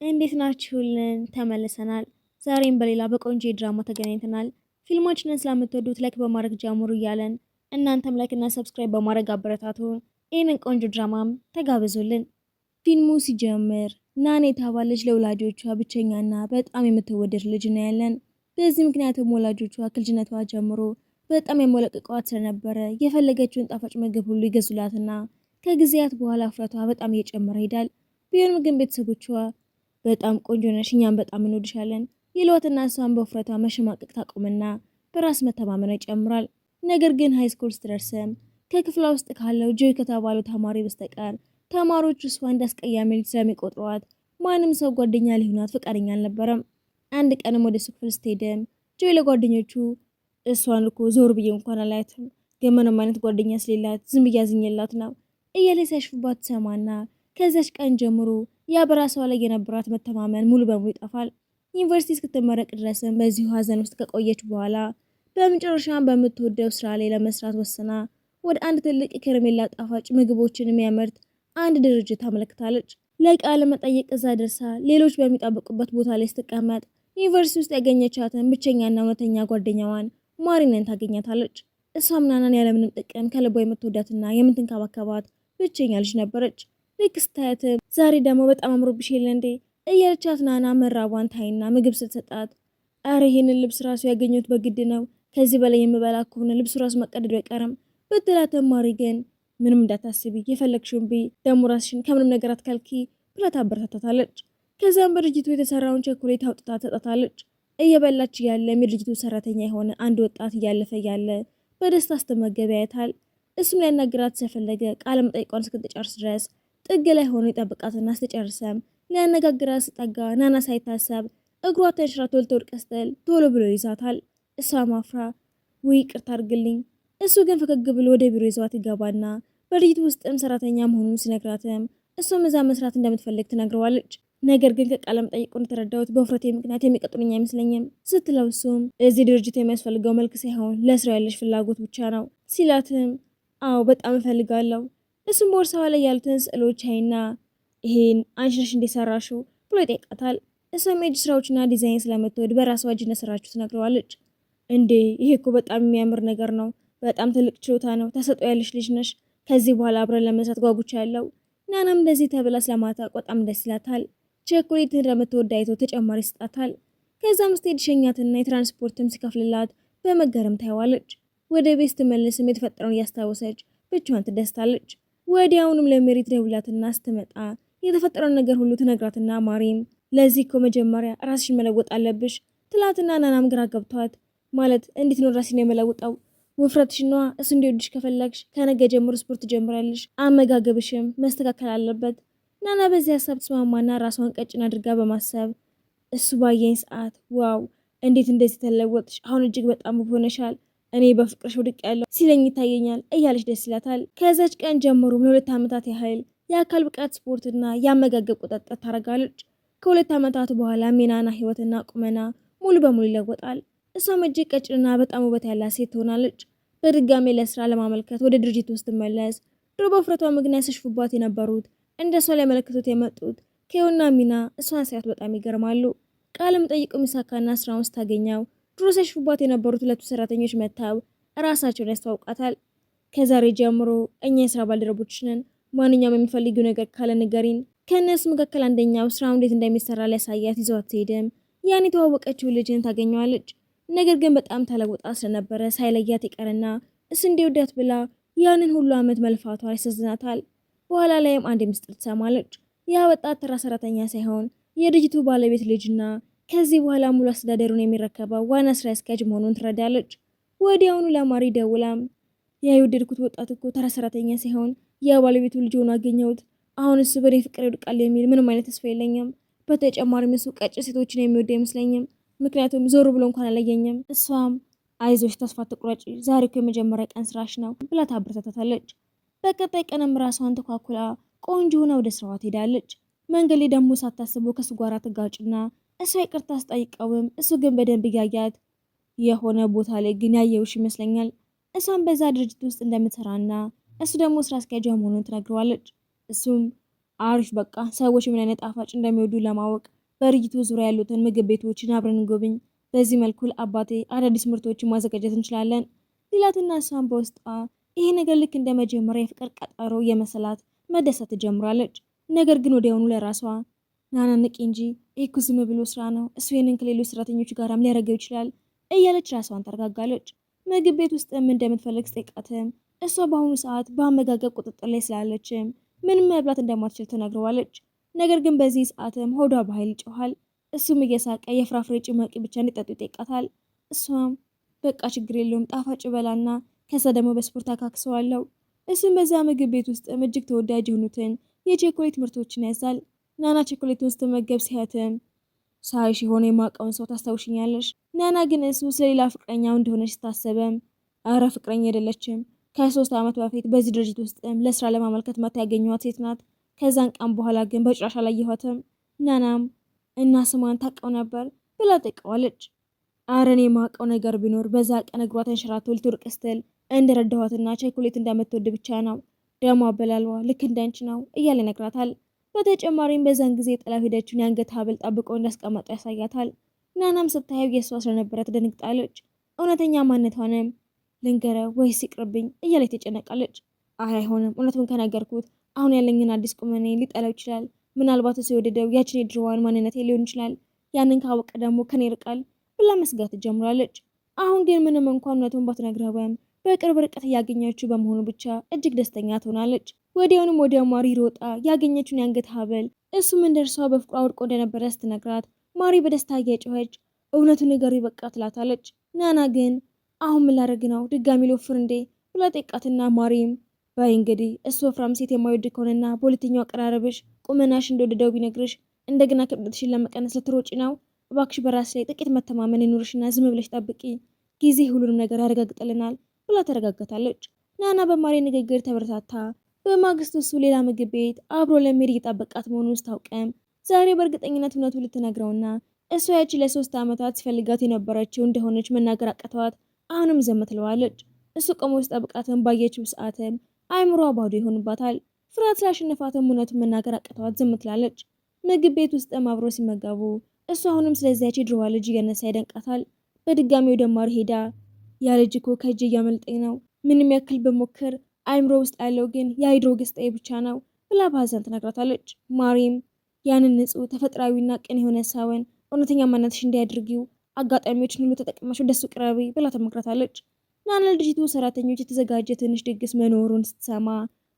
እንዴት ናችሁልን? ተመልሰናል። ዛሬም በሌላ በቆንጆ ድራማ ተገናኝተናል። ፊልማችንን ስለምትወዱት ላይክ በማድረግ ጀምሩ እያለን እናንተም ላይክ እና ሰብስክራይብ በማድረግ አበረታቱን። ይህንን ቆንጆ ድራማም ተጋብዙልን። ፊልሙ ሲጀምር ናን የተባለች ለወላጆቿ ብቸኛና በጣም የምትወደድ ልጅ እናያለን። በዚህ ምክንያትም ወላጆቿ ከልጅነቷ ጀምሮ በጣም የሞለቅቀዋት ስለነበረ የፈለገችውን ጣፋጭ ምግብ ሁሉ ይገዙላትና ከጊዜያት በኋላ እፍረቷ በጣም እየጨመረ ይሄዳል። ቢሆንም ግን ቤተሰቦቿ በጣም ቆንጆ ነሽ፣ እኛም በጣም እንወድሻለን ይሏትና እሷን በውፍረቷ መሸማቀቅ ታቆምና በራስ መተማመኗ ይጨምራል። ነገር ግን ሃይስኩል ስትደርስም ከክፍሏ ውስጥ ካለው ጆይ ከተባለው ተማሪ በስተቀር ተማሪዎች እሷ እንዳስቀያሚ ልጅ ስለሚቆጥሯት ማንም ሰው ጓደኛ ሊሆናት ፈቃደኛ አልነበረም። አንድ ቀንም ወደ እሱ ክፍል ስትሄድም ጆይ ለጓደኞቹ እሷን እኮ ዞር ብዬ እንኳን አላያትም፣ ግን ምንም አይነት ጓደኛ ስለሌላት ዝም ብዬ አዝኜላት ነው እያለ ሲያሽፉባት ትሰማና ከዛች ቀን ጀምሮ ያ በራሷ ላይ የነበራት መተማመን ሙሉ በሙሉ ይጠፋል። ዩኒቨርሲቲ እስክትመረቅ ድረስም በዚሁ ሀዘን ውስጥ ከቆየች በኋላ በመጨረሻም በምትወደው ስራ ላይ ለመስራት ወስና ወደ አንድ ትልቅ የከረሜላ ጣፋጭ ምግቦችን የሚያመርት አንድ ድርጅት ታመለክታለች። ለቃለ መጠየቅ እዛ ደርሳ ሌሎች በሚጠብቁበት ቦታ ላይ ስትቀመጥ ዩኒቨርሲቲ ውስጥ ያገኘቻትን ብቸኛና እውነተኛ ጓደኛዋን ማሪንን ታገኛታለች። እሷም ናናን ያለምንም ጥቅም ከልቧ የምትወዳትና የምትንከባከባት ብቸኛ ልጅ ነበረች። ልክ ስታያትም ዛሬ ደግሞ በጣም አምሮብሽ የለ እንዴ እያለቻት ናና መራቧን ታይና ምግብ ስትሰጣት አረ ይህንን ልብስ ራሱ ያገኘሁት በግድ ነው፣ ከዚህ በላይ የምበላ ከሆነ ልብሱ ራሱ መቀደዱ አይቀርም ብትላትም ማሪ ግን ምንም እንዳታስቢ የፈለግሽውን ብይ፣ ደግሞ ራስሽን ከምንም ነገር አትከልኪ ብላ ታበረታታታለች። ከዛም በድርጅቱ የተሰራውን ቸኮሌት አውጥታ ትሰጣታለች። እየበላች ያለ የድርጅቱ ሰራተኛ የሆነ አንድ ወጣት እያለፈ ያለ በደስታ ስትመገብ ያያታል። እሱም ሊያናግራት ስለፈለገ ቃለ መጠይቋን እስክትጨርስ ድረስ ጥግ ላይ ሆኖ ይጠብቃትና ስትጨርሰም ሊያነጋግራት ስጠጋ ናና ሳይታሰብ እግሯ ተንሸራቶ ልትወድቅ ስትል ቶሎ ብሎ ይዛታል። እሷ ማፍራ ውይ ይቅርታ አድርግልኝ። እሱ ግን ፈገግ ብሎ ወደ ቢሮ ይዟት ይገባና በድርጅቱ ውስጥም ሰራተኛ መሆኑን ሲነግራትም እሷም እዛ መስራት እንደምትፈልግ ትነግረዋለች። ነገር ግን ከቃለ መጠይቁ እንደተረዳሁት በውፍረቴ ምክንያት የሚቀጥሉኝ አይመስለኝም ስትለው እሱም እዚህ ድርጅት የሚያስፈልገው መልክ ሳይሆን ለስራ ያለሽ ፍላጎት ብቻ ነው ሲላትም አዎ በጣም እፈልጋለሁ። እሱም ቦርሳዋ ላይ ያሉትን ስዕሎች አይና ይሄን አንቺ ነሽ እንደሰራሽው ብሎ ይጠይቃታል። እሷም የእጅ ስራዎችና ዲዛይን ስለምትወድ በራሷ እጅ እንደሰራችው ትነግረዋለች። እንዴ ይሄ እኮ በጣም የሚያምር ነገር ነው፣ በጣም ትልቅ ችሎታ ነው፣ ተሰጥኦ ያለሽ ልጅ ነሽ፣ ከዚህ በኋላ አብረን ለመስራት ጓጉቻ ያለው። ናናም እንደዚህ ተብላ ስለማታውቅ በጣም ደስ ይላታል። ቸኮሌትን እንደምትወድ አይቶ ተጨማሪ ይሰጣታል። ከዛም ስትሄድ ሸኛትና የትራንስፖርትም ሲከፍልላት በመገረም ታየዋለች። ወደ ቤት ስትመለስም የተፈጠረውን እያስታወሰች ብቻዋን ትደስታለች። ወዲያውኑም ለሜሪ ትደውላትና ስትመጣ የተፈጠረውን ነገር ሁሉ ትነግራትና ማሪም ለዚህ እኮ መጀመሪያ ራስሽን መለወጥ አለብሽ ትላትና ናናም ግራ ገብቷት ማለት እንዴት ነው ራስሽን የመለውጠው? ውፍረትሽ ነዋ፣ እሱ እንዲወድሽ ከፈለግሽ ከነገ ጀምሮ ስፖርት ጀምራለሽ፣ አመጋገብሽም መስተካከል አለበት። ናና በዚህ ሀሳብ ተስማማና ራሷን ቀጭን አድርጋ በማሰብ እሱ ባየኝ ሰዓት ዋው እንዴት እንደዚህ ተለወጥሽ፣ አሁን እጅግ በጣም ውብ ሆነሻል፣ እኔ በፍቅርሽ ውድቅ ያለው ሲለኝ ይታየኛል እያለች ደስ ይላታል። ከዛች ቀን ጀምሮም ለ2 ዓመታት ያህል የአካል ብቃት ስፖርትና የአመጋገብ ቁጥጥር ታደርጋለች። ከ2 ዓመታት በኋላ የናና ህይወትና ቁመና ሙሉ በሙሉ ይለወጣል። እሷም እጅግ ቀጭንና በጣም ውበት ያላት ሴት ትሆናለች። በድጋሜ ለስራ ለማመልከት ወደ ድርጅት ውስጥ መለስ ድሮ በውፍረቷ ምክንያት ሲያሽፉባት የነበሩት እንደሷ ሊያመለክቱት የመጡት ኬዮና ሚና እሷን ሲያዩት በጣም ይገርማሉ። ቃለ መጠይቁ ሚሳካና ስራውን ስታገኘው ድሮ ሲያሽፉባት የነበሩት 2 ሰራተኞች መጥተው ራሳቸውን ያስተዋውቃታል። ከዛሬ ጀምሮ እኛ የስራ ባልደረቦች ነን፣ ማንኛውም የሚፈልጊው ነገር ካለ ንገሪን። ከእነሱ መካከል አንደኛው ስራው እንዴት እንደሚሰራ ሊያሳያት ይዘዋት ሲሄድም ያን የተዋወቀችው ልጅን ታገኘዋለች። ነገር ግን በጣም ተለውጣ ስለነበረ ሳይለያት ይቀርና እሱ እንዲወዳት ብላ ያንን ሁሉ አመት መልፋቷ ያሳዝናታል። በኋላ ላይም አንድ ምስጢር ትሰማለች። ያ ወጣት ተራ ሰራተኛ ሳይሆን የድርጅቱ ባለቤት ልጅና ከዚህ በኋላ ሙሉ አስተዳደሩን የሚረከበው ዋና ስራ አስኪያጅ መሆኑን ትረዳለች። ወዲያውኑ ለማሪ ደውላም የወደድኩት ወጣት እኮ ተራ ሰራተኛ ሳይሆን የባለቤቱ ልጅ ሆኖ አገኘሁት። አሁን እሱ በኔ ፍቅር ይወድቃል የሚል ምንም አይነት ተስፋ የለኝም። በተጨማሪም እሱ ቀጭን ሴቶችን የሚወድ አይመስለኝም፣ ምክንያቱም ዞር ብሎ እንኳን አላየኝም። እሷም አይዞሽ ተስፋ ትቁረጪ፣ ዛሬ እኮ የመጀመሪያ ቀን ስራሽ ነው ብላ ታበረታታታለች። በቀጣይ ቀንም ራሷን ተኳኩላ ቆንጆ ሆና ወደ ስራዋ ትሄዳለች። መንገድ ላይ ደግሞ ሳታስበው ከሱ ጋር ትጋጭና እሷ ይቅርታ አስጠይቀውም እሱ ግን በደንብ እያያት የሆነ ቦታ ላይ ግን ያየውሽ ይመስለኛል። እሷም በዛ ድርጅት ውስጥ እንደምትሰራና እሱ ደግሞ ስራ አስኪያጇ መሆኑን ትነግረዋለች። እሱም አሪፍ በቃ ሰዎች ምን አይነት ጣፋጭ እንደሚወዱ ለማወቅ በድርጅቱ ዙሪያ ያሉትን ምግብ ቤቶችን አብረን እንጎብኝ። በዚህ መልኩ አባቴ አዳዲስ ምርቶችን ማዘጋጀት እንችላለን ሊላትና እሷን በውስጧ ይሄ ነገር ልክ እንደ መጀመሪያ የፍቅር ቀጠሮ የመሰላት መደሰት ትጀምራለች። ነገር ግን ወዲያውኑ ለራሷ ናና ንቂ እንጂ ይህ እኮ ዝም ብሎ ስራ ነው፣ እሱ ይህንን ከሌሎች ሰራተኞች ጋራም ሊያደርገው ይችላል እያለች ራሷን ታረጋጋለች። ምግብ ቤት ውስጥም እንደምትፈልግ ስጠይቃትም እሷ በአሁኑ ሰዓት በአመጋገብ ቁጥጥር ላይ ስላለችም ምንም መብላት እንደማትችል ትነግረዋለች። ነገር ግን በዚህ ሰዓትም ሆዷ በኃይል ይጮኋል። እሱም እየሳቀ የፍራፍሬ ጭማቂ ብቻ እንዲጠጡ ይጠይቃታል። እሷም በቃ ችግር የለውም ጣፋጭ በላና ከዛ ደግሞ በስፖርት አካክሰዋለሁ። እሱም በዛ ምግብ ቤት ውስጥም እጅግ ተወዳጅ የሆኑትን የቸኮሌት ምርቶችን ያዛል። ናና ቸኮሌቱን ስትመገብ ሲያትም ሳይሽ የሆነ የማውቀውን ሰው ታስታውሽኛለሽ? ናና ግን እሱ ስለሌላ ፍቅረኛው እንደሆነች ስታሰበም አረ ፍቅረኛ አይደለችም፣ ከ3 ዓመት በፊት በዚህ ድርጅት ውስጥም ለስራ ለማመልከት መታ ያገኘኋት ሴት ናት። ከዛን ቀን በኋላ ግን በጭራሽ አላየኋትም። ናናም እና ስሟን ታውቀው ነበር ብላ ጠይቀዋለች። አረ እኔ የማውቀው ነገር ቢኖር በዛ ቀን እግሯ ተንሸራቶ ልትወድቅ ስትል እንደረዳኋትና ቸኮሌት እንደምትወድ ብቻ ነው። ደግሞ አበላልዋ ልክ እንዳንቺ ነው እያለ ይነግራታል። በተጨማሪም በዛን ጊዜ ጥላው ሄደችውን የአንገት ሀብል ጠብቆ እንዳስቀመጠ ያሳያታል። ናናም ስታየው የእሷ ስለነበረ ትደነግጣለች። እውነተኛ ማንነቷንም ልንገረው ወይስ ይቅርብኝ እያለች ትጨነቃለች። አይ አይሆንም፣ እውነቱን ከነገርኩት አሁን ያለኝን አዲስ ቁመኔ ሊጠላው ይችላል። ምናልባት እሱ የወደደው ያችን የድሮዋን ማንነቴ ሊሆን ይችላል። ያንን ካወቀ ደግሞ ከኔ ይርቃል ብላ መስጋት ትጀምራለች። አሁን ግን ምንም እንኳን እውነቱን ባትነግረውም በቅርብ ርቀት እያገኘችው በመሆኑ ብቻ እጅግ ደስተኛ ትሆናለች። ወዲያውንም ወደ ማሪ ሮጣ ያገኘችውን የአንገት ሀብል እሱም እንደርሷ በፍቅሯ ወድቆ እንደነበረ ስትነግራት ማሪ በደስታ እየጮኸች እውነቱ ንገሪ በቃ ትላታለች። ናና ግን አሁን ምን ላደርግ ነው ድጋሚ ልወፍር እንዴ ብላ ጠይቃትና ማሪም ባይ እንግዲህ እሱ ወፍራም ሴት የማይወድ ከሆነና በሁለተኛው አቀራረብሽ ቁመናሽ እንደወደደው ቢነግርሽ እንደገና ክብደትሽን ለመቀነስ ልትሮጪ ነው። እባክሽ በራስ ላይ ጥቂት መተማመን ይኑርሽና ዝም ብለሽ ጠብቂ፣ ጊዜ ሁሉንም ነገር ያረጋግጥልናል ብላ ተረጋግታለች። ናና በማሪ ንግግር ተበረታታ። በማግስቱ እሱ ሌላ ምግብ ቤት አብሮ ለመሄድ እየጠበቃት መሆኑን ስታውቅም ዛሬ በእርግጠኝነት እውነቱ ልትነግረውና እሷ ያቺ ለ3 ዓመታት ሲፈልጋት የነበረችው እንደሆነች መናገር አቅተዋት አሁንም ዝም ትለዋለች። እሱ ቆሞ ሲጠብቃትም ባየችው ሰዓትም አይምሯ ባዶ ይሆንባታል። ፍርሃት ስላሸነፋትም እውነቱን መናገር አቅተዋት ዝም ትላለች። ምግብ ቤት ውስጥም አብሮ ሲመገቡ እሱ አሁንም ስለዚያች የድሮዋ ልጅ እየነሳ ይደንቃታል። በድጋሚ ወደ ማሪ ሄዳ ያ ልጅ እኮ ከእጅ እያመልጠኝ ነው፣ ምንም ያክል በሞክር አይምሮ ውስጥ ያለው ግን የአይድሮ ገጽታዬ ብቻ ነው ብላ በሀዘን ትነግራታለች። ማሪም ያንን ንጹህ ተፈጥሯዊና ቅን የሆነ ሰውን እውነተኛ ማንነትሽ እንዲያድርጊው አጋጣሚዎችን ሁሉ ተጠቅመሽ ወደሱ ቅረቢ ብላ ትመክራታለች። ናና ለድርጅቱ ሰራተኞች የተዘጋጀ ትንሽ ድግስ መኖሩን ስትሰማ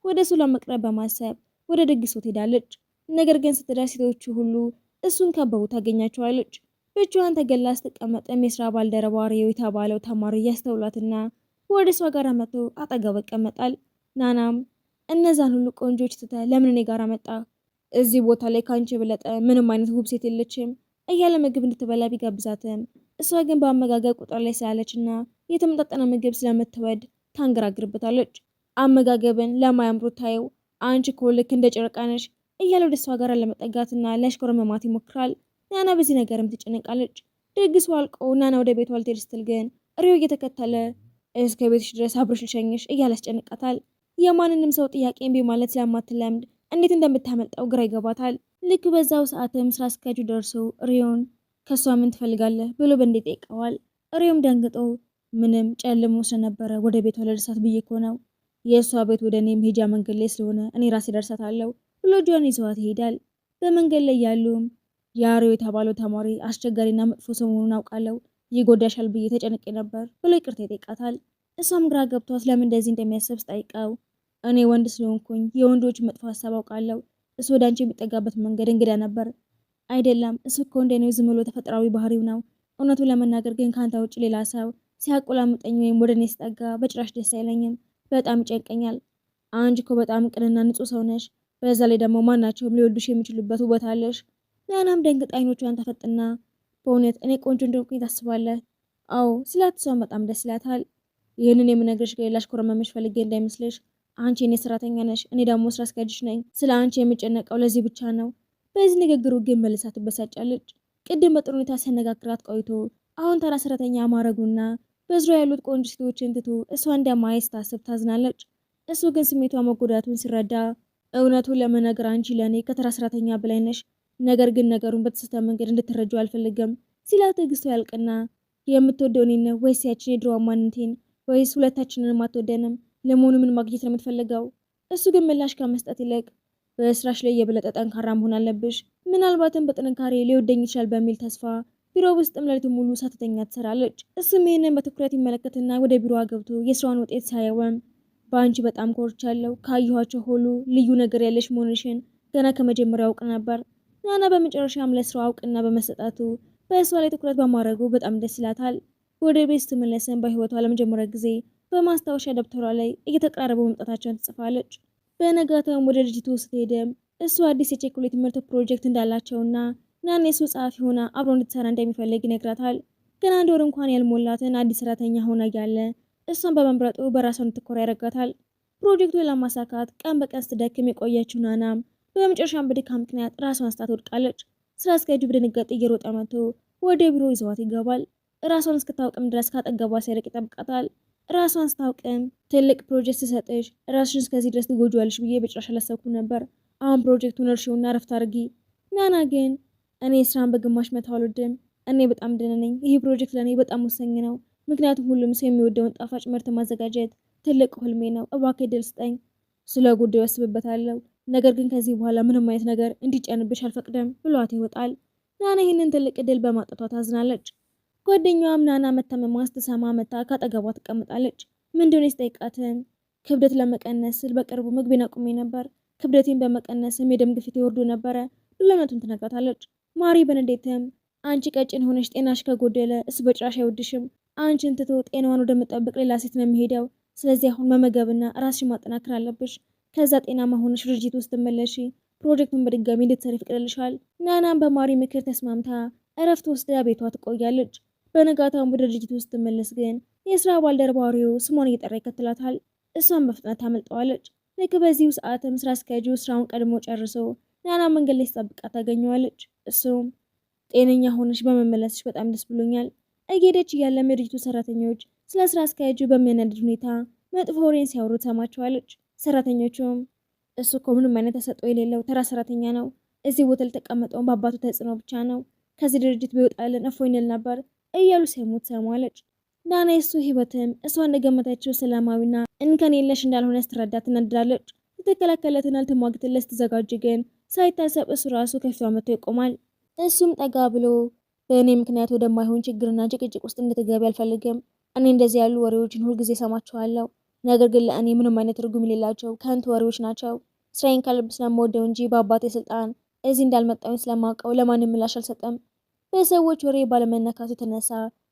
ወደ እሱ ለመቅረብ በማሰብ ወደ ድግሱ ትሄዳለች። ነገር ግን ስትደርስ ሴቶቹ ሁሉ እሱን ከበቡ ታገኛቸዋለች። ብቻዋን ተገላ ስትቀመጥም የስራ ባልደረባ ሪዮ የተባለው ተማሪ እያስተውላትና ወደ እሷ ጋር መጥቶ አጠገቡ ይቀመጣል። ናናም እነዛን ሁሉ ቆንጆች ትተህ ለምን እኔ ጋር መጣ? እዚህ ቦታ ላይ ካንቺ የበለጠ ምንም አይነት ውብ ሴት የለችም እያለ ምግብ እንድትበላ ቢጋብዛትም እሷ ግን በአመጋገብ ቁጥር ላይ ስላለችና የተመጣጠነ ምግብ ስለምትወድ ታንገራግርበታለች። አመጋገብን ለማያምሩት ታየው አንቺ እኮ ልክ እንደ ጨረቃ ነሽ እያለ ወደ እሷ ጋር ለመጠጋትና ሊያሽኮረመማት ይሞክራል። ናና በዚህ ነገርም ትጨነቃለች። ድግሱ አልቆ ናና ወደ ቤቷ ልትሄድ ስትል ግን ሪዮ እየተከተለ እስከ ቤትሽ ድረስ አብሮሽ ልሸኝሽ እያለ ያስጨንቃታል። የማንንም ሰው ጥያቄ እምቢ ማለት ስለማትለምድ እንዴት እንደምታመልጠው ግራ ይገባታል። ልክ በዛው ሰዓትም ስራ አስኪያጁ ደርሶ ሪዮን ከሷ ምን ትፈልጋለህ ብሎ በእንዴት ጠይቀዋል። ሪዮም ደንግጦ ምንም ጨልሞ ስለነበረ ወደ ቤቷ ለደርሳት ብዬ እኮ ነው፣ የእሷ ቤት ወደ እኔ መሄጃ መንገድ ላይ ስለሆነ እኔ ራሴ ደርሳታለሁ ብሎ ጆን ይዘዋት ይሄዳል። በመንገድ ላይ ያሉም የአሪዮ የተባለው ተማሪ አስቸጋሪና መጥፎ ሰው መሆኑን አውቃለሁ፣ ይጎዳሻል ብዬ ተጨንቄ ነበር ብሎ ይቅርታ ይጠይቃታል። እሷም ግራ ገብቷት ለምን እንደዚህ እንደሚያስብ ስጠይቀው እኔ ወንድ ስለሆንኩኝ የወንዶች መጥፎ ሀሳብ አውቃለሁ፣ እሱ ወደ አንቺ የሚጠጋበት መንገድ እንግዳ ነበር። አይደለም እሱ እኮ እንደኔው ዝም ብሎ ተፈጥሯዊ ባህሪው ነው። እውነቱን ለመናገር ግን ከአንተ ውጭ ሌላ ሰው ሲያቆላምጠኝ ወይም ወደ እኔ ሲጠጋ በጭራሽ ደስ አይለኝም፣ በጣም ይጨንቀኛል። አንቺ እኮ በጣም ቅንና ንጹህ ሰው ነሽ፣ በዛ ላይ ደግሞ ማናቸውም ሊወዱሽ የሚችሉበት ውበት አለሽ። ናናም ደንግጣ አይኖቿን ተፈጥና በእውነት እኔ ቆንጆ እንደሆንኩኝ ታስባለህ? አዎ ስላት እሷን በጣም ደስ ይላታል። ይህንን የምነግርሽ ከሌላሽ ኮረመመሽ ፈልጌ እንዳይመስልሽ፣ አንቺ እኔ ሰራተኛ ነሽ፣ እኔ ደግሞ ስራ አስኪያጅሽ ነኝ። ስለ አንቺ የምጨነቀው ለዚህ ብቻ ነው። በዚህ ንግግሩ ግን መልሳ ትበሳጫለች። ቅድም በጥሩ ሁኔታ ሲያነጋግራት ቆይቶ አሁን ተራ ሰራተኛ ማረጉና በዙሪያ ያሉት ቆንጆ ሴቶችን ትቶ እሷ እንደማያይ ስታስብ ታዝናለች። እሱ ግን ስሜቷ መጎዳቱን ሲረዳ እውነቱን ለመናገር አንቺ ለእኔ ከተራ ሰራተኛ በላይ ነሽ። ነገር ግን ነገሩን በተሳሳተ መንገድ እንድትረጁ አልፈልግም ሲላት ትዕግስቱ ያልቅና የምትወደው እኔን ነው ወይስ ያችን የድሮዋ ማንነቴን ወይስ ሁለታችንንም አትወደንም? ለመሆኑ ምን ማግኘት ነው የምትፈልገው? እሱ ግን ምላሽ ከመስጠት ይልቅ በስራሽ ላይ የበለጠ ጠንካራ መሆን አለብሽ፣ ምናልባትም በጥንካሬ ሊወደኝ ይችላል በሚል ተስፋ ቢሮ ውስጥም ሌሊቱን ሙሉ ሳትተኛ ትሰራለች። እሱም ይህንን በትኩረት ይመለከትና ወደ ቢሮዋ ገብቶ የስራዋን ውጤት ሳያወም በአንቺ በጣም ኮርቻለሁ፣ ካየኋቸው ሁሉ ልዩ ነገር ያለሽ መሆንሽን ገና ከመጀመሪያው አውቅ ነበር። ናና በመጨረሻም ለስራው አውቅና በመሰጣቱ በእሷ ላይ ትኩረት በማድረጉ በጣም ደስ ይላታል። ወደ ቤት ስትመለስም በህይወቷ ለመጀመሪያ ጊዜ በማስታወሻ ደብተሯ ላይ እየተቀራረቡ መምጣታቸውን ትጽፋለች። በነጋታውም ወደ ድርጅቱ ስትሄድም እሱ አዲስ የቼኮሌት ምርት ፕሮጀክት እንዳላቸውና ናና የሱ ጸሐፊ ሆና አብሮ እንድትሰራ እንደሚፈልግ ይነግራታል። ገና አንድ ወር እንኳን ያልሞላትን አዲስ ሰራተኛ ሆና እያለ እሷን በመምረጡ በራሷ እንድትኮራ ያደርጋታል። ፕሮጀክቱን ለማሳካት ቀን በቀን ስትደክም የቆየችው ናናም በመጨረሻም በድካም ምክንያት ራሷን ስታ ትወድቃለች። ስራ አስኪያጁ በድንጋጤ እየሮጠ መጥቶ ወደ ቢሮ ይዘዋት ይገባል። ራሷን እስክታውቅም ድረስ ካጠገቧ ሳይርቅ ይጠብቃታል። ራሷን ስታውቅም ትልቅ ፕሮጀክት ስሰጥሽ ራስሽን እስከዚህ ድረስ ትጎጂዋለሽ ብዬ በጭራሽ አላሰብኩም ነበር። አሁን ፕሮጀክቱን እርሺውና ረፍት አድርጊ። ናና ግን እኔ ስራን በግማሽ መተው አልወድም። እኔ በጣም ደህና ነኝ። ይህ ፕሮጀክት ለእኔ በጣም ወሳኝ ነው። ምክንያቱም ሁሉም ሰው የሚወደውን ጣፋጭ ምርት ማዘጋጀት ትልቅ ህልሜ ነው። እባክህ እድል ስጠኝ። ስለ ጉዳዩ አስብበታለሁ። ነገር ግን ከዚህ በኋላ ምንም አይነት ነገር እንዲጫንብሽ አልፈቅድም ብሏት ይወጣል። ናና ይህንን ትልቅ እድል በማጣቷ ታዝናለች። ጓደኛዋም ናና መታመሟን ስትሰማ መታ ካጠገቧ ትቀምጣለች። ምን እንደሆነ ስጠይቃትም ክብደት ለመቀነስ ስል በቅርቡ ምግቤን አቁሜ ነበር። ክብደቴን በመቀነስም የደም ግፊት ይወርዱ ነበረ ብለነቱን ትነግራታለች። ማሪ በንዴትም አንቺ ቀጭን ሆነሽ ጤናሽ ከጎደለ እሱ በጭራሽ አይወድሽም። አንቺን ትቶ ጤናዋን ወደምጠብቅ ሌላ ሴት ነው የሚሄደው። ስለዚህ አሁን መመገብና ራስሽን ማጠናከር አለብሽ። ከዛ ጤናማ ሆነሽ ድርጅት ውስጥ ትመለሺ፣ ፕሮጀክቱን በድጋሚ እንድትሰሪ ይፈቅድልሻል። ናናም በማሪ ምክር ተስማምታ እረፍት ወስዳ ቤቷ ትቆያለች። በነጋታውም ወደ ድርጅት ውስጥ ትመለስ ግን የስራ ባልደረባው ሪዮ ስሟን እየጠራ ይከትላታል። እሷን በፍጥነት ታመልጠዋለች። ልክ በዚሁ ሰዓትም ስራ አስኪያጁ ስራውን ቀድሞ ጨርሶ ናና መንገድ ላይ ስጠብቃ ታገኘዋለች። እሱም ጤነኛ ሆነሽ በመመለስሽ በጣም ደስ ብሎኛል። እየሄደች እያለም የድርጅቱ ሰራተኞች ስለ ስራ አስኪያጁ በሚያናድድ ሁኔታ መጥፎ ወሬን ሲያወሩ ትሰማቸዋለች። ሰራተኞቹም እሱ እኮ ምንም አይነት ተሰጥኦ የሌለው ተራ ሰራተኛ ነው። እዚህ ቦታ ልተቀመጠውን በአባቱ ተጽዕኖ ብቻ ነው። ከዚህ ድርጅት ቢወጣልን እፎይ እንል ነበር እያሉ ሲያሙት ትሰማለች። ናና የሱ ህይወትም እሷ እንደገመተችው ሰላማዊና እንከን የለሽ እንዳልሆነ ስትረዳ ትናደዳለች። ልትከላከለትና ልትሟግትለት ስትዘጋጅ ግን ሳይታሰብ እሱ ራሱ ከፊቷ መጥቶ ይቆማል። እሱም ጠጋ ብሎ በእኔ ምክንያት ወደማይሆን ችግርና ጭቅጭቅ ውስጥ እንድትገቢ አልፈልግም። እኔ እንደዚህ ያሉ ወሬዎችን ሁልጊዜ ሰማቸዋለሁ። ነገር ግን ለእኔ ምንም አይነት ትርጉም የሌላቸው ከንቱ ወሬዎች ናቸው። ስራዬን ከልብ ስለምወደው እንጂ በአባቴ ስልጣን እዚህ እንዳልመጣሁኝ ስለማውቀው ለማንም ምላሽ አልሰጠም። በሰዎች ወሬ ባለመነካቱ የተነሳ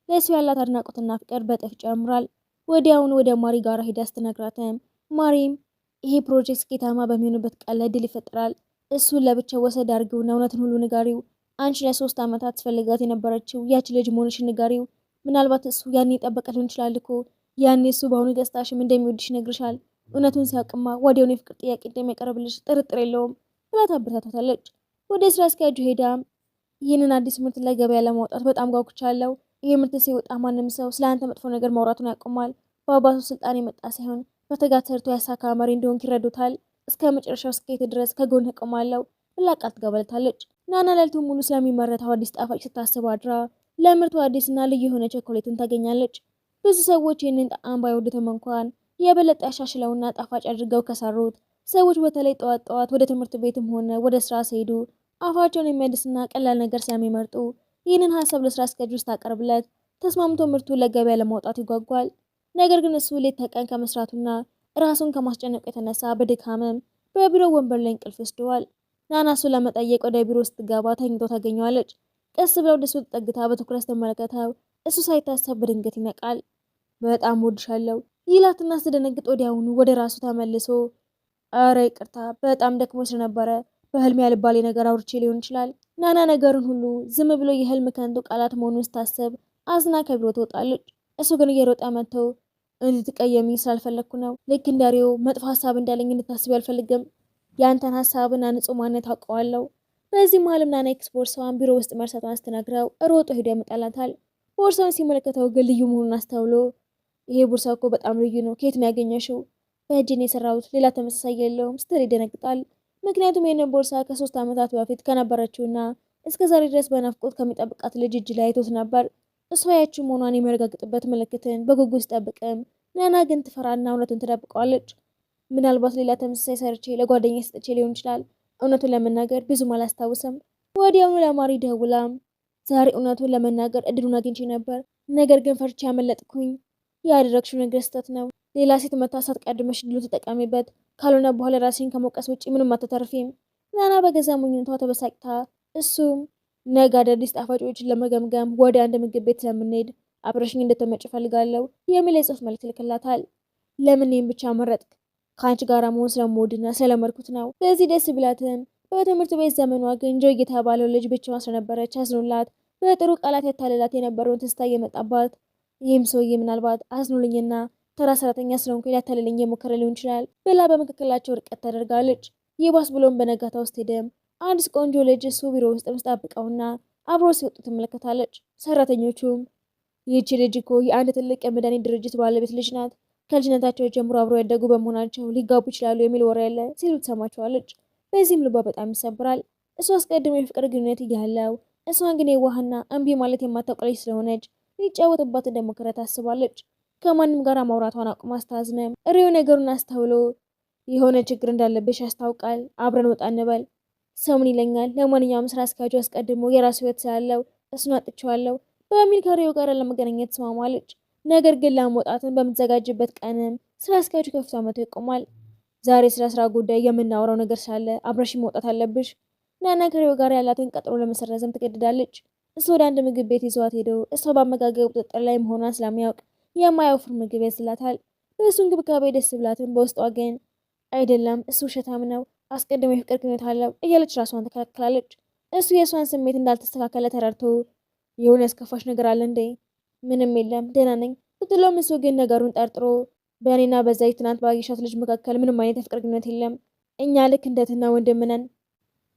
ለእሱ ያላት አድናቆትና ፍቅር በጥፍ ጨምሯል። ወዲያውኑ ወደ ማሪ ጋር ሄዳ ስትነግራትም ማሪም ይሄ ፕሮጀክት ስኬታማ በሚሆንበት ቀን ላይ ድል ይፈጠራል። እሱን ለብቻው ወሰድ አድርገውና እውነትን ሁሉ ንጋሪው። አንቺ ለ3 ዓመታት ትፈልጋት የነበረችው ያች ልጅ መሆንሽን ንጋሪው። ምናልባት እሱ ያኔ የጠበቀ ሊሆን ይችላል እኮ ያኔ እሱ በአሁኑ ገጽታሽም እንደሚወድሽ ይነግርሻል። እውነቱን ሲያውቅማ ወዲያውኑ የፍቅር ጥያቄ እንደሚያቀርብልሽ ጥርጥር የለውም ብላ ታበረታታታለች። ወደ ስራ አስኪያጁ ሄዳም ይህንን አዲስ ምርት ላይ ገበያ ለማውጣት በጣም ጓጉቻለሁ። ይህ ምርት ሲወጣ ማንም ሰው ስለ አንተ መጥፎ ነገር ማውራቱን ያቆማል። በአባቱ ስልጣን የመጣ ሳይሆን በትጋት ሰርቶ ያሳካ መሪ እንደሆንክ ይረዱታል። እስከ መጨረሻው ስኬት ድረስ ከጎን እቆማለሁ ብላ ቃል ትገባለታለች። ናና ሌሊቱን ሙሉ ስለሚመረተው አዲስ ጣፋጭ ስታስብ አድራ ለምርቱ አዲስና ልዩ የሆነ ቸኮሌትን ታገኛለች። ብዙ ሰዎች ይህንን ጣዕም ባይወዱትም እንኳን የበለጠ ያሻሽለውና ጣፋጭ አድርገው ከሰሩት ሰዎች በተለይ ጠዋት ጠዋት ወደ ትምህርት ቤትም ሆነ ወደ ስራ ሲሄዱ አፋቸውን የሚያድስና ቀላል ነገር ስለሚመርጡ ይህንን ሀሳብ ለስራ አስኪያጁ ስታቀርብለት ተስማምቶ ምርቱን ለገበያ ለማውጣት ይጓጓል። ነገር ግን እሱ ሌት ተቀን ከመስራቱና ራሱን ከማስጨነቁ የተነሳ በድካምም በቢሮ ወንበር ላይ እንቅልፍ ወስደዋል። ናና እሱን ለመጠየቅ ወደ ቢሮ ስትገባ ተኝቶ ታገኘዋለች። ቀስ ብለው ወደ እሱ ተጠግታ በትኩረት ስትመለከተው እሱ ሳይታሰብ በድንገት ይነቃል። በጣም ወድሻለሁ ይላትና ስትደነግጥ ወዲያውኑ ወደ ራሱ ተመልሶ አረ ይቅርታ በጣም ደክሞ ስለነበረ በህልም ያልባሌ ነገር አውርቼ ሊሆን ይችላል። ናና ነገርን ሁሉ ዝም ብሎ የህልም ከንቱ ቃላት መሆኑን ስታስብ አዝና ከቢሮ ትወጣለች። እሱ ግን እየሮጠ መጥቶ እንድትቀየሚኝ ስላልፈለግኩ ነው። ልክ እንደ ሪዮ መጥፎ ሀሳብ እንዳለኝ እንድታስብ አልፈልግም። ያንተን ሀሳብና ንጹህ ማንነት አውቀዋለሁ። በዚህ መሀልም ናና ኤክስ ቦርሳዋን ቢሮ ውስጥ መርሳቷን ስትነግረው ሮጦ ሄዶ ያመጣላታል። ቦርሳውን ሲመለከተው ግን ልዩ መሆኑን አስተውሎ ይሄ ቦርሳ እኮ በጣም ልዩ ነው፣ ከየት ነው ያገኘሽው? በእጅን የሰራሁት ሌላ ተመሳሳይ የለውም ስትል ይደነግጣል። ምክንያቱም ይህንን ቦርሳ ከ3 ዓመታት በፊት ከነበረችውና እስከ ዛሬ ድረስ በናፍቆት ከሚጠብቃት ልጅ እጅ ላይ አይቶት ነበር። እሷ ያችው መሆኗን የሚያረጋግጥበት ምልክትን በጉጉት ሲጠብቅም፣ ናና ግን ትፈራና እውነቱን ትደብቀዋለች። ምናልባት ሌላ ተመሳሳይ ሰርቼ ለጓደኛ ሰጥቼ ሊሆን ይችላል። እውነቱን ለመናገር ብዙም አላስታውስም። ወዲያውኑ ለማሪ ደውላም ዛሬ እውነቱን ለመናገር እድሉን አግኝቼ ነበር፣ ነገር ግን ፈርቼ ያመለጥኩኝ። ያደረግሽው ነገር ስህተት ነው። ሌላ ሴት መታ ሳትቀድመሽ ድሉን ተጠቀሚበት፣ ካልሆነ በኋላ ራሴን ከመውቀስ ውጭ ምንም አትተርፊም። ናና በገዛ ሞኝነቷ ተበሳጭታ እሱም ነገ አዳዲስ ጣፋጮችን ለመገምገም ወደ አንድ ምግብ ቤት ስለምንሄድ አብረሽኝ እንድትመጭ እፈልጋለሁ የሚል የጽሑፍ መልዕክት ልክላታል። ለምን ይህን ብቻ መረጥክ? ከአንቺ ጋር መሆን ስለምወድና ስለመርኩት ነው። በዚህ ደስ ቢላትም በትምህርት ቤት ዘመኗ ግን ጆይ የተባለው ልጅ ብቻዋን ስለነበረች አዝኖላት በጥሩ ቃላት ያታልላት የነበረውን ትስታ እየመጣባት ይህም ሰውዬ ምናልባት አዝኖልኝና ተራ ሰራተኛ ስለሆንኩ ሊያታልለኝ የሞከረ ሊሆን ይችላል ብላ በመካከላቸው ርቀት ታደርጋለች። ይባስ ብሎም በነጋታ ውስጥ ሄደም አንዲት ቆንጆ ልጅ እሱ ቢሮ ውስጥ መስጣብቀውና አብሮ ሲወጡ ትመለከታለች። ሰራተኞቹም ይህቺ ልጅ እኮ የአንድ ትልቅ የመድኃኒት ድርጅት ባለቤት ልጅ ናት፣ ከልጅነታቸው ጀምሮ አብሮ ያደጉ በመሆናቸው ሊጋቡ ይችላሉ የሚል ወሬ ያለ ሲሉ ትሰማቸዋለች። በዚህም ልቧ በጣም ይሰብራል። እሱ አስቀድሞ የፍቅር ግንኙነት እያለው እሷን ግን የዋህና እምቢ ማለት የማታውቅ ልጅ ስለሆነች ሊጫወትባት እንደሞከረ ታስባለች። ከማንም ጋር ማውራቷን አቁማ አስታዝነም ሪዮ ነገሩን አስተውሎ የሆነ ችግር እንዳለብሽ ያስታውቃል፣ አብረን ወጣ እንበል። ሰው ምን ይለኛል? ለማንኛውም ስራ አስኪያጁ አስቀድሞ የራሱ ህይወት ስላለው እሱን አጥቼዋለሁ በሚል ከሪዮ ጋር ለመገናኘት ተስማማለች። ነገር ግን ለመውጣትን በምትዘጋጅበት ቀንም ስራ አስኪያጁ ከፊቷ መቶ ይቆማል። ዛሬ ስለ ስራ ጉዳይ የምናወራው ነገር ስላለ አብረሽ መውጣት አለብሽ። ናና ከሪዮ ጋር ያላትን ቀጠሮ ለመሰረዝም ትገድዳለች። እሱ ወደ አንድ ምግብ ቤት ይዟት ሄዶ እሷ በአመጋገብ ቁጥጥር ላይ መሆኗን ስለሚያውቅ የማያወፍር ምግብ ያዝላታል። በእሱ እንክብካቤ ደስ ብላትም በውስጧ ግን አይደለም እሱ ውሸታም ነው፣ አስቀድሞ የፍቅር ግንኙነት አለው እያለች ራሷን ተከላከላለች። እሱ የእሷን ስሜት እንዳልተስተካከለ ተረድቶ የሆነ ያስከፋሽ ነገር አለ እንዴ? ምንም የለም ደህና ነኝ ብትለውም እሱ ግን ነገሩን ጠርጥሮ በእኔና በዛይ ትናንት ባየሻት ልጅ መካከል ምንም አይነት የፍቅር ግንኙነት የለም፣ እኛ ልክ እንደትና ወንድም ነን።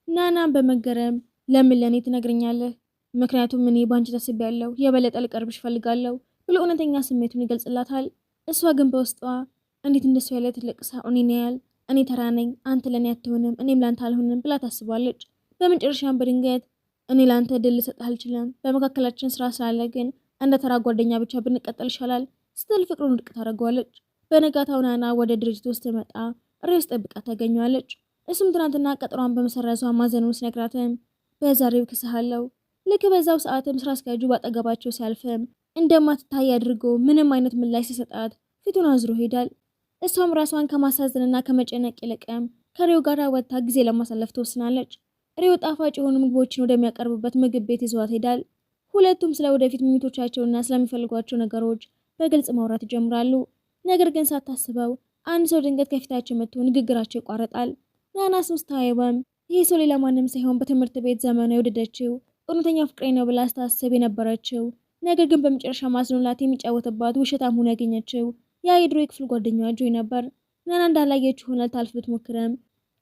ናናም በመገረም ለምን ለእኔ ትነግረኛለህ? ምክንያቱም እኔ በአንቺ ተስቤያለሁ፣ የበለጠ ልቀርብሽ እፈልጋለሁ ብሎ እውነተኛ ስሜቱን ይገልጽላታል። እሷ ግን በውስጧ እንዴት እንደሱ ያለ ትልቅ ሰው እኔን ያያል? እኔ ተራ ነኝ፣ አንተ ለእኔ አትሆንም፣ እኔም ለአንተ አልሆንም ብላ ታስባለች። በመጨረሻም በድንገት እኔ ለአንተ ድል ልሰጥህ አልችልም፣ በመካከላችን ስራ ስላለ ግን እንደ ተራ ጓደኛ ብቻ ብንቀጠል ይሻላል ስትል ፍቅሩን ውድቅ ታደርገዋለች። በነጋታው ናና ወደ ድርጅት ውስጥ መጣ ሬስ ጠብቃ ታገኘዋለች። እሱም ትናንትና ቀጠሯን በመሰረዟ ማዘኑን ሲነግራትም በዛሬው ክስሃለው። ልክ በዛው ሰዓትም ስራ አስኪያጁ ባጠገባቸው ሲያልፍም እንደማትታይ አድርጎ ምንም አይነት ምላሽ ሲሰጣት ፊቱን አዝሮ ሄዳል። እሷም ራሷን ከማሳዘንና ከመጨነቅ ይልቅም ከሪዮ ጋር ወጥታ ጊዜ ለማሳለፍ ትወስናለች። ሪዮ ጣፋጭ የሆኑ ምግቦችን ወደሚያቀርቡበት ምግብ ቤት ይዘዋት ሄዳል። ሁለቱም ስለ ወደፊት ምኞቶቻቸውና ስለሚፈልጓቸው ነገሮች በግልጽ ማውራት ይጀምራሉ። ነገር ግን ሳታስበው አንድ ሰው ድንገት ከፊታቸው መጥቶ ንግግራቸው ይቋረጣል። ናናስ ስታየውም ይህ ሰው ሌላ ማንም ሳይሆን በትምህርት ቤት ዘመኗ የወደደችው እውነተኛ ፍቅሬ ነው ብላ ስታስብ የነበረችው ነገር ግን በመጨረሻ ማዝኖላት የሚጫወትባት ውሸታም ሆኖ ያገኘችው ያ የድሮ የክፍል ጓደኛዋ ጆይ ነበር። ናና እንዳላየችው ሆና ልታልፍ ብትሞክርም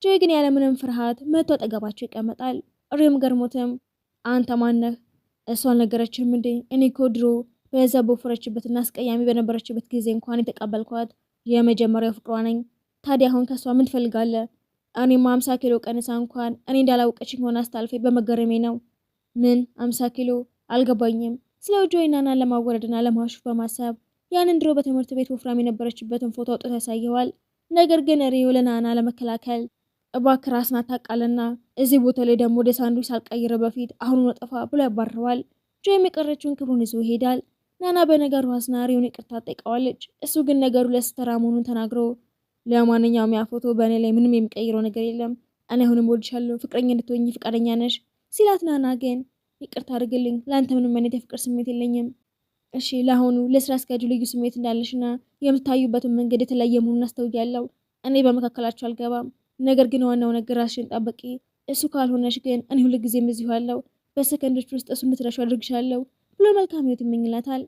ጆይ ግን ያለምንም ፍርሃት መጥቶ አጠገባቸው ይቀመጣል። ሪዮም ገርሞትም አንተ ማነህ? እሷ አልነገረችም እንዴ? እኔ እኮ ድሮ በዛ በወፈረችበትና አስቀያሚ በነበረችበት ጊዜ እንኳን የተቀበልኳት የመጀመሪያው ፍቅሯ ነኝ። ታዲያ አሁን ከሷ ምን ትፈልጋለህ? እኔማ 50 ኪሎ ቀንሳ እንኳን እኔ እንዳላወቀችኝ ሆና አስታልፌ በመገረሜ ነው። ምን 50 ኪሎ? አልገባኝም። ስለ ጆይ ናናን ለማወረድና ለማዋሸት በማሰብ ያንን ድሮ በትምህርት ቤት ወፍራም የነበረችበትን ፎቶ አውጥቶ ያሳየዋል። ነገር ግን ሪዮ ለናና ለመከላከል እባክህ ራስን አታቃልና እዚህ ቦታ ላይ ደግሞ ወደ ሳንዱች ሳልቀይር በፊት አሁኑን ጠፋ ብሎ ያባርረዋል። ጆይ የቀረችውን ክብሩን ይዞ ይሄዳል። ናና በነገሩ አዝና ሪዮን ይቅርታ ጠይቀዋለች። እሱ ግን ነገሩ ለስተራ መሆኑን ተናግሮ ለማንኛውም ያ ፎቶ በእኔ ላይ ምንም የሚቀይረው ነገር የለም፣ እኔ አሁንም ወድሻለሁ፣ ፍቅረኛ እንድትሆኝ ፍቃደኛ ነሽ ሲላት፣ ናና ግን ይቅርታ አድርግልኝ፣ ለአንተ ምንም አይነት የፍቅር ስሜት የለኝም። እሺ ለአሁኑ ለስራ አስኪያጁ ልዩ ስሜት እንዳለሽና የምታዩበትን መንገድ የተለያየ መሆኑን አስተውያለሁ። እኔ በመካከላቸው አልገባም። ነገር ግን ዋናው ነገር ራስሽን ጠብቂ። እሱ ካልሆነሽ ግን እኔ ሁልጊዜም እዚሁ አለሁ። በሰከንዶች ውስጥ እሱ እንድትረሺው አድርግሻለሁ ብሎ መልካም ህይወት ይመኝላታል።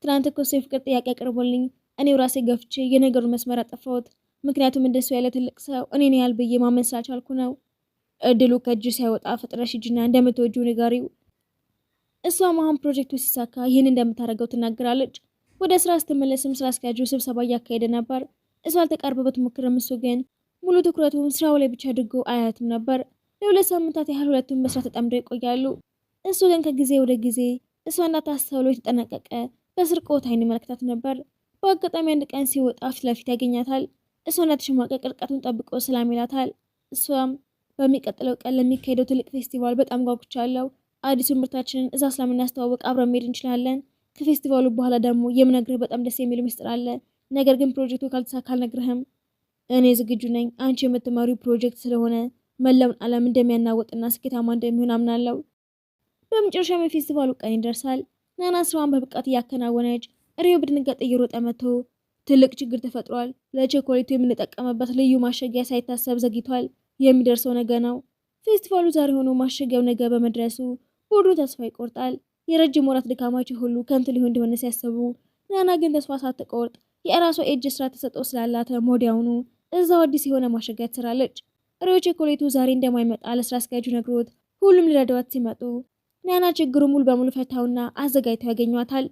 ትናንት እኮ እሱ የፍቅር ጥያቄ አቅርቦልኝ እኔው ራሴ ገፍቼ የነገሩን መስመር አጠፋሁት። ምክንያቱም እንደሱ ያለ ትልቅ ሰው እኔን ያህል ብዬ ማመን ስላልቻልኩ ነው። እድሉ ከእጅ ሳይወጣ ፈጥነሽ ሂጂና እንደምትወጂው ንገሪው። እሷም አሁን ፕሮጀክቱ ሲሳካ ይህን እንደምታደርገው ትናገራለች። ወደ ስራ ስትመለስም ስራ አስኪያጁ ስብሰባ እያካሄደ ነበር። እሷ አልተቃረበበት ሞክረም። እሱ ግን ሙሉ ትኩረቱን ስራው ላይ ብቻ አድርጎ አያትም ነበር። ለ2 ሳምንታት ያህል ሁለቱም በስራ ተጠምደው ይቆያሉ። እሱ ግን ከጊዜ ወደ ጊዜ እሷ እንዳታስተውለው የተጠነቀቀ በስርቆት አይን ይመለከታት ነበር። በአጋጣሚ አንድ ቀን ሲወጣ ፊት ለፊት ያገኛታል። እሷ እንዳትሸማቀቅ ርቀቱን ጠብቆ ሰላም ይላታል። እሷም በሚቀጥለው ቀን ለሚካሄደው ትልቅ ፌስቲቫል በጣም ጓጉቻለሁ። አዲሱ ምርታችንን እዛ ስለምናስተዋወቅ አብረን መሄድ እንችላለን። ከፌስቲቫሉ በኋላ ደግሞ የምነግርህ በጣም ደስ የሚል ምስጢር አለ። ነገር ግን ፕሮጀክቱ ካልተሳካ አልነግርህም። እኔ ዝግጁ ነኝ። አንቺ የምትመሪው ፕሮጀክት ስለሆነ መላውን ዓለም እንደሚያናወጥና ስኬታማ እንደሚሆን አምናለሁ። በመጨረሻም የፌስቲቫሉ ቀን ይደርሳል። ናና ስራዋን በብቃት እያከናወነች፣ ሪዮ በድንጋጤ እየሮጠ መጥቶ ትልቅ ችግር ተፈጥሯል። ለቸኮሌቱ የምንጠቀምበት ልዩ ማሸጊያ ሳይታሰብ ዘግይቷል። የሚደርሰው ነገ ነው። ፌስቲቫሉ ዛሬ ሆኖ ማሸጊያው ነገ በመድረሱ ቡድኑ ተስፋ ይቆርጣል። የረጅም ወራት ድካማቸው ሁሉ ከንቱ ሊሆን እንደሆነ ሲያስቡ፣ ናና ግን ተስፋ ሳትቆርጥ የራሷ ኤጅ ስራ ተሰጠው ስላላት ወዲያውኑ እዛው አዲስ የሆነ ማሸጊያ ትሰራለች። ሪዮ ቸኮሌቱ ዛሬ እንደማይመጣ ለስራ አስኪያጁ ነግሮት ሁሉም ሊረዳዋት ሲመጡ ናና ችግሩ ሙሉ በሙሉ ፈታውና አዘጋጅተው ያገኟታል።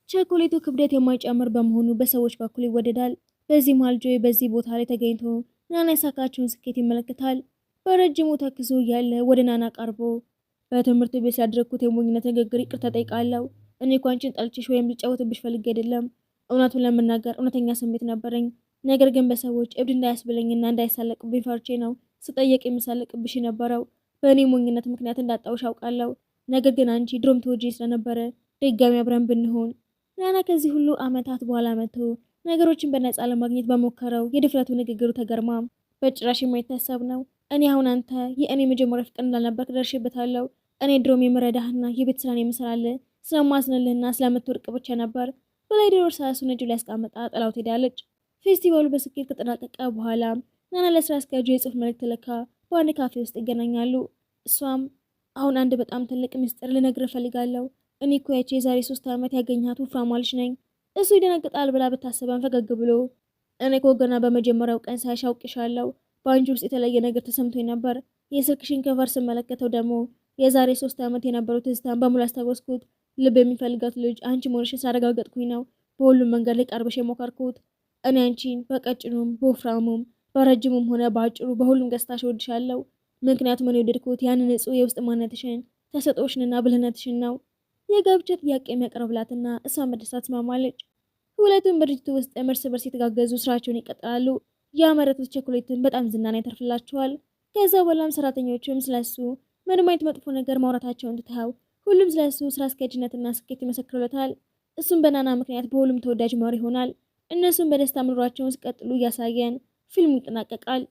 ቸኮሌቱ ክብደት የማይጨምር በመሆኑ በሰዎች በኩል ይወደዳል። በዚህ መሃል ጆይ በዚህ ቦታ ላይ ተገኝቶ ናና የሳካችውን ስኬት ይመለከታል። በረጅሙ ተክዞ እያለ ወደ ናና ቀርቦ በትምህርት ቤት ስላደረግኩት የሞኝነት ንግግር ይቅርታ ጠይቃለሁ። እኔ እኮ አንቺን ጠልቼሽ ወይም ልጫወትብሽ ፈልጌ አይደለም። እውነቱን ለመናገር እውነተኛ ስሜት ነበረኝ። ነገር ግን በሰዎች እብድ እንዳያስብለኝና እንዳይሳለቅብኝ ፈርቼ ነው ስጠየቅ የሚሳለቅብሽ የነበረው። በእኔ ሞኝነት ምክንያት እንዳጣውሽ አውቃለሁ። ነገር ግን አንቺ ድሮም ተወጂኝ ስለነበረ ድጋሚ አብረን ብንሆን። ናና ከዚህ ሁሉ ዓመታት በኋላ መጥቶ ነገሮችን በነፃ ለማግኘት በሞከረው የድፍረቱ ንግግሩ ተገርማ በጭራሽ የማይታሰብ ነው። እኔ አሁን አንተ የእኔ መጀመሪያ ፍቅር እንዳልነበርክ ደርሼበታለሁ። እኔ ድሮም የምረዳህና የቤት ስራን የምሰራልህ ስለማዝንልህና ስለምትወርቅ ብቻ ነበር። በላይ ዶር ሳሱን እጁ ላይ አስቀምጣ ጥላው ትሄዳለች። ፌስቲቫሉ በስኬት ከተጠናቀቀ በኋላ ናና ለስራ አስኪያጁ የጽሁፍ መልእክት ልካ በአንድ ካፌ ውስጥ ይገናኛሉ። እሷም አሁን አንድ በጣም ትልቅ ምስጢር ልነግርህ እፈልጋለሁ። እኔ እኮ ያቺ የዛሬ 3 ዓመት ያገኛት ወፍራሟ ልጅ ነኝ። እሱ ይደነግጣል ብላ ብታስበን ፈገግ ብሎ እኔ እኮ ገና በመጀመሪያው ቀን ሳይሽ አውቅሻለሁ። በአንቺ ውስጥ የተለየ ነገር ተሰምቶኝ ነበር። የስልክሽን ከቨር ስመለከተው ደግሞ የዛሬ 3 ዓመት የነበረው ትዝታን በሙሉ አስታወስኩት። ልብ የሚፈልጋት ልጅ አንቺ መሆንሽን ሳረጋገጥኩኝ ነው በሁሉም መንገድ ላይ ቀርበሽ የሞከርኩት። እኔ አንቺን በቀጭኑም በወፍራሙም በረጅሙም ሆነ በአጭሩ በሁሉም ገጽታሽ እወድሻለሁ። ምክንያቱም እኔ የወደድኩት ያንን ንጹህ የውስጥ ማንነትሽን፣ ተሰጥኦሽንና ብልህነትሽን ነው። የጋብቻ ጥያቄ የሚያቀርብላትና እሷ መደሰት ትስማማለች። ሁለቱም በድርጅቱ ውስጥ እርስ በርስ የተጋገዙ ስራቸውን ይቀጥላሉ። ያመረቱት ቸኮሌትን በጣም ዝናን ያተርፍላቸዋል። ከዛ በኋላም ሰራተኞቹም ስለሱ ምንም አይነት መጥፎ ነገር ማውራታቸውን ትተው ሁሉም ስለሱ ስራ አስኪያጅነትና ስኬት ይመሰክሩለታል። እሱም በናና ምክንያት በሁሉም ተወዳጅ መሪ ይሆናል። እነሱም በደስታ መኖራቸውን ሲቀጥሉ እያሳየን ፊልሙ ይጠናቀቃል።